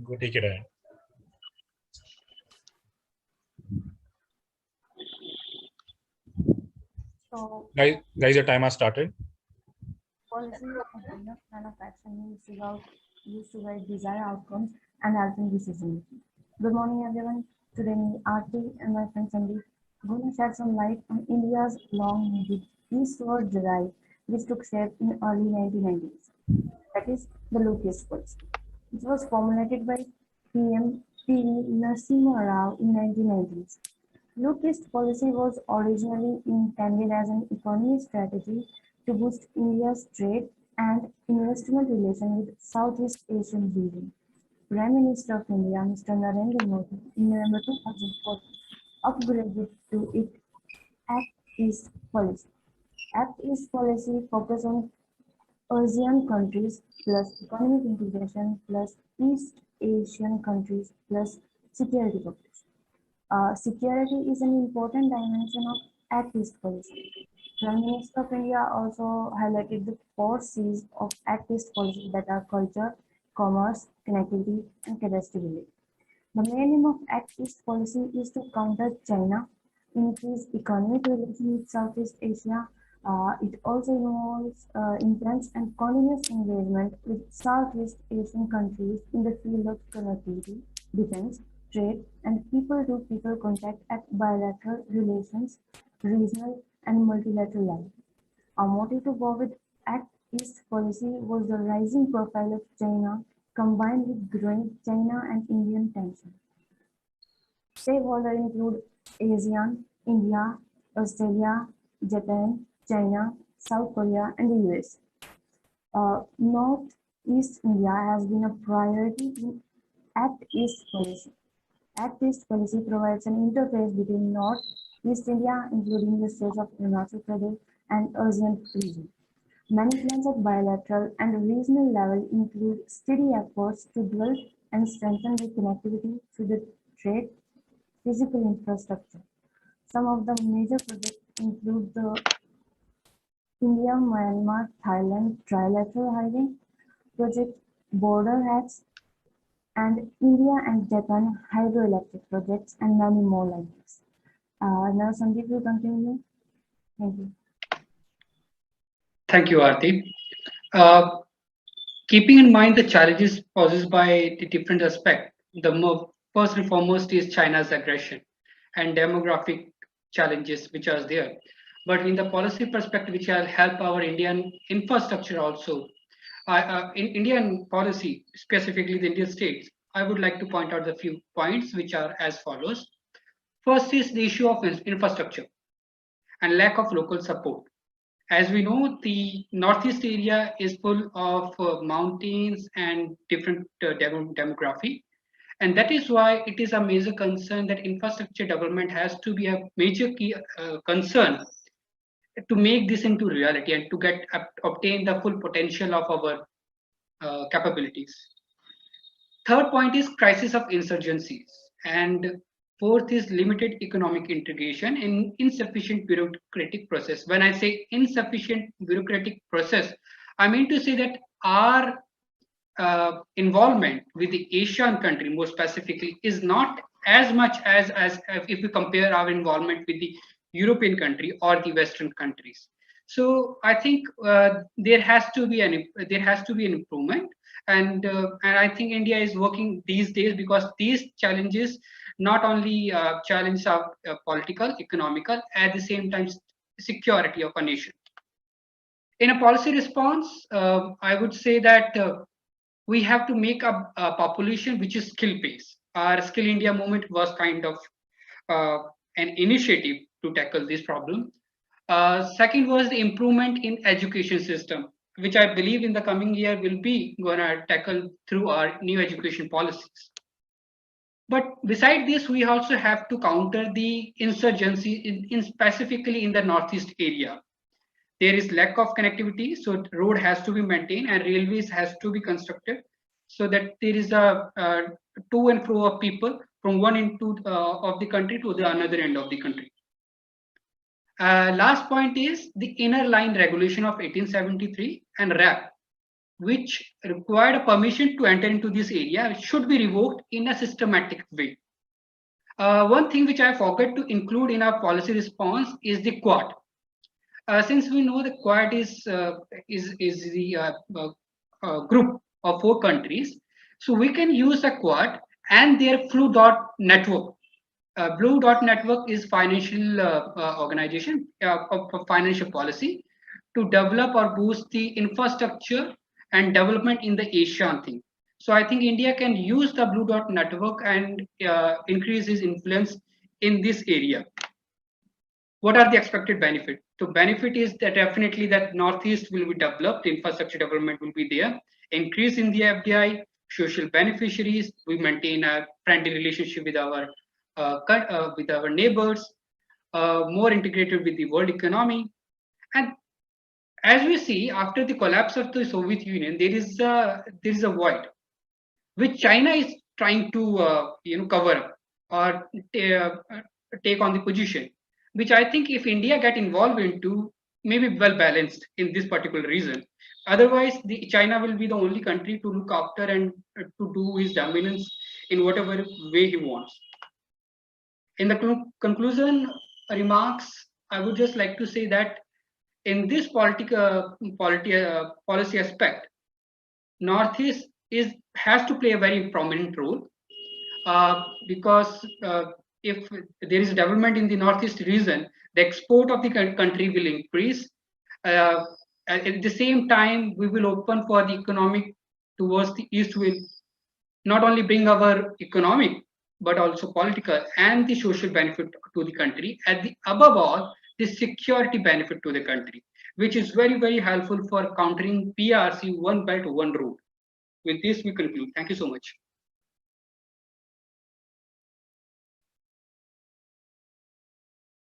Go take it ahead. So, Guys, your time has started. policy is a kind of plan of action used to guide desired outcomes and helping decision making. Good morning, everyone. Today, me, Aarti, and my friend Sandeep going to shed some light on India's long-needed eastward drive, which took shape in early 1990s. That is the Lotus policy. It was formulated by PM P. Narasimha Rao in 1990s. Low-caste policy was originally intended as an economic strategy to boost India's trade and investment relations with Southeast Asian region. Prime Minister of India, Mr. Narendra Modi, in November 2014, upgraded to it Act East policy. Act East policy focused on ASEAN countries plus economic integration plus East Asian countries plus security cooperation. Security is an important dimension of Act East policy. Prime Minister of India also highlighted the four C's of Act East policy that are culture, commerce, connectivity, and cadastability. The main aim of Act East policy is to counter China, increase economic relations with Southeast Asia. It also involves intense and continuous engagement with Southeast Asian countries in the field of connectivity, defense, trade, and people-to-people contact at bilateral relations, regional and multilateral level. Our motive to go with Act East policy was the rising profile of China combined with growing China and Indian tension. Stakeholders include ASEAN, India, Australia, Japan, China, South Korea, and the US. Northeast India has been a priority in Act East policy. Act East policy provides an interface between Northeast India, including the states of Arunachal Pradesh and ASEAN region. Many plans at bilateral and regional level include steady efforts to build and strengthen the connectivity through the trade, physical infrastructure. Some of the major projects include the India, Myanmar, Thailand trilateral highway project, border hacks, and India and Japan hydroelectric projects, and many more like this. Now, Sandeep will continue. Thank you. Thank you, Aarti. Uh, Keeping in mind the challenges posed by the different aspects, first and foremost is China's aggression and demographic challenges which are there. But in the policy perspective, which will help our Indian infrastructure also, in Indian policy, specifically the Indian states, I would like to point out a few points which are as follows. First is the issue of infrastructure and lack of local support. As we know, the northeast area is full of mountains and different demography. And that is why it is a major concern that infrastructure development has to be a major key concern to make this into reality and to obtain the full potential of our capabilities. Third point is crisis of insurgencies. And fourth is limited economic integration and insufficient bureaucratic process. When I say insufficient bureaucratic process, I mean to say that our involvement with the Asian country, more specifically, is not as much as if we compare our involvement with the European country or the Western countries. So I think there has to be an improvement, and I think India is working these days because these challenges not only challenge our political, economical, at the same time security of a nation. In a policy response, I would say that we have to make a population which is skill-based. Our Skill India movement was kind of an initiative to tackle this problem. Second was the improvement in education system, which I believe in the coming year will be gonna tackle through our new education policies. But beside this, we also have to counter the insurgency in specifically in the northeast area. There is lack of connectivity, so road has to be maintained and railways has to be constructed so that there is a to and fro of people from one end of the country to the another end of the country. Last point is the inner line regulation of 1873 and RAP. which required a permission to enter into this area should be revoked in a systematic way. One thing which I forgot to include in our policy response is the Quad. Since we know the Quad is the group of 4 countries, so we can use the Quad and their Blue Dot network. Blue Dot network is financial organization of financial policy to develop or boost the infrastructure and development in the ASEAN thing. So I think India can use the Blue Dot network and increase its influence in this area. What are the expected benefits? The benefit is that definitely that Northeast will be developed, infrastructure development will be there, increase in the FDI, social beneficiaries, we maintain a friendly relationship with our neighbors, more integrated with the world economy. And as we see, after the collapse of the Soviet Union, there is a void which China is trying to cover up or take on the position, which I think if India get involved into, maybe well balanced in this particular reason. Otherwise, China will be the only country to look after and to do his dominance in whatever way he wants. In the conclusion remarks, I would just like to say that in this policy aspect, Northeast has to play a very prominent role because if there is development in the Northeast region, the export of the country will increase. At the same time, we will open for the economic towards the East will not only bring our economic, but also political and the social benefit to the country. At the above all, the security benefit to the country, which is very, very helpful for countering PRC, one belt, one road. With this, we conclude. Thank you so much.